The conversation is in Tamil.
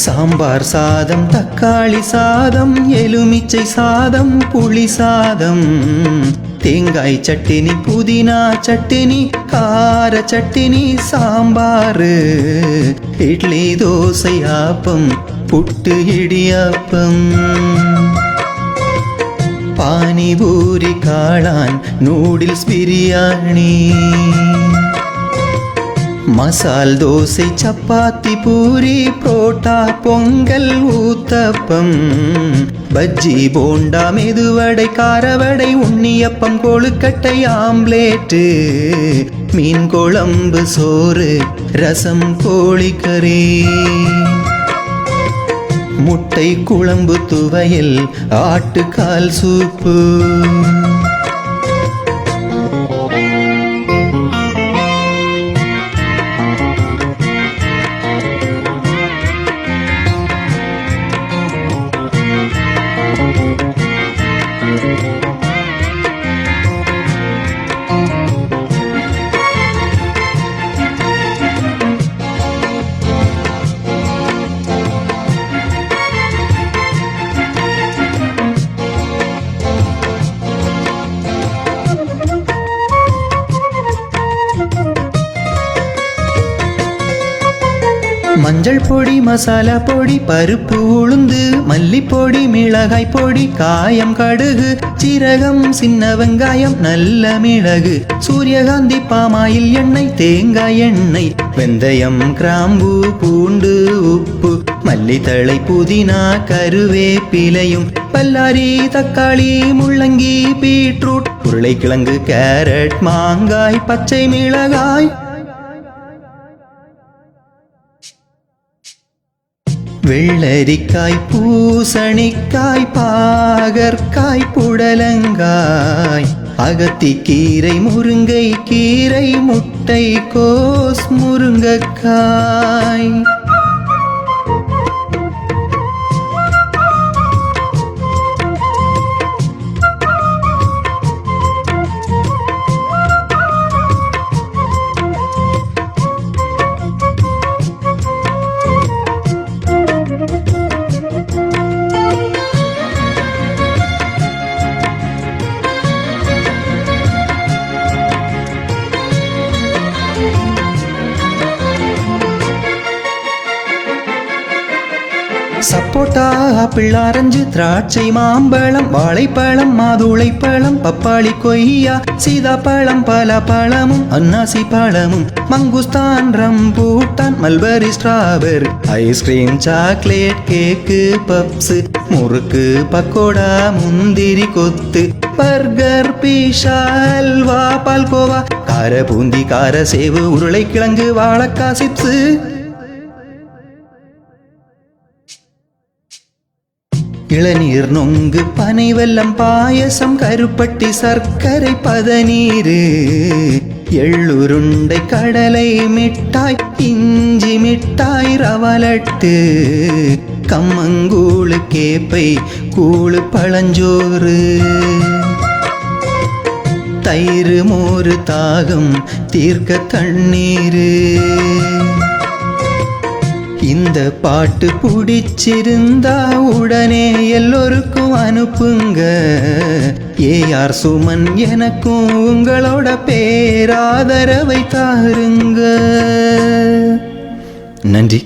சாம்பார் சாதம், தக்காளி சாதம், எலுமிச்சை சாதம், புளி சாதம், தேங்காய் சட்டினி, புதினா சட்டினி, கார சட்டினி, சாம்பார், இட்லி, தோசை, ஆப்பம், புட்டு, இடியாப்பம், பானிபூரி, காளான், நூடில்ஸ், பிரியாணி, மசால் தோசை, சப்பாத்தி, பூரி, புரோட்டா, பொங்கல், ஊத்தப்பம், பஜ்ஜி, போண்டா, மெதுவடை, காரவடை, உண்ணியப்பம், கொழுக்கட்டை, ஆம்லேட்டு, மீன் குழம்பு, சோறு, ரசம், கோழிக்கறி, முட்டை குழம்பு, துவையல், ஆட்டுக்கால் சூப்பு. மஞ்சள் பொடி, மசாலா பொடி, பருப்பு, உளுந்து, மல்லிப்பொடி, மிளகாய் பொடி, காயம், கடுகு, சீரகம், சின்ன வெங்காயம், நல்ல மிளகு, சூரியகாந்தி, பாமாயில் எண்ணெய், தேங்காய் எண்ணெய், வெந்தயம், கிராம்பு, பூண்டு, உப்பு, மல்லித்தழை, புதினா, கருவேப்பிலையும், பல்லாரி, தக்காளி, முள்ளங்கி, பீட்ரூட், உருளைக்கிழங்கு, கேரட், மாங்காய், பச்சை மிளகாய், வெள்ளரிக்காய், பூசணிக்காய், பாகற்காய், புடலங்காய், அகத்திக்கீரை, முருங்கை கீரை, முட்டை கோஸ், முருங்கைக்காய், சப்போட்டா, ஆப்பிள், ஆரஞ்சு, திராட்சை, மாம்பழம், வாழைப்பழம், மாதுளைப்பழம், பப்பாளி, கொய்யா, சீதாப்பழம், பலாப்பழமும், அன்னாசி பழமும், மங்குஸ்தான், rambutan, mulberry, strawberry, ice cream, chocolate, cake, puffs, murukku, pakoda, முந்திரி கொத்து, பர்கர், பீஷா, அல்வா, பால்கோவா, கார பூந்தி, கார சேவு, உருளைக்கிழங்கு, வாழைக்காய் சிப்ஸ், இளநீர், நொங்கு, பனை வெல்லம், பாயசம், கருப்பட்டி, சர்க்கரை, பதநீர், எள்ளுருண்டை, கடலை மிட்டாய், இஞ்சி மிட்டாய், ரவலட்டு, கம்மங்கூழு, கேப்பை கூழு, பழஞ்சோறு, தயிர், மோரு, தாகம் தீர்க்க தண்ணீர். இந்த பாட்டு பிடிச்சிருந்தா உடனே எல்லோருக்கும் அனுப்புங்க. ஏஆர் சுமன் எனக்கும் உங்களோட பேராதரவை தாருங்க. நன்றி.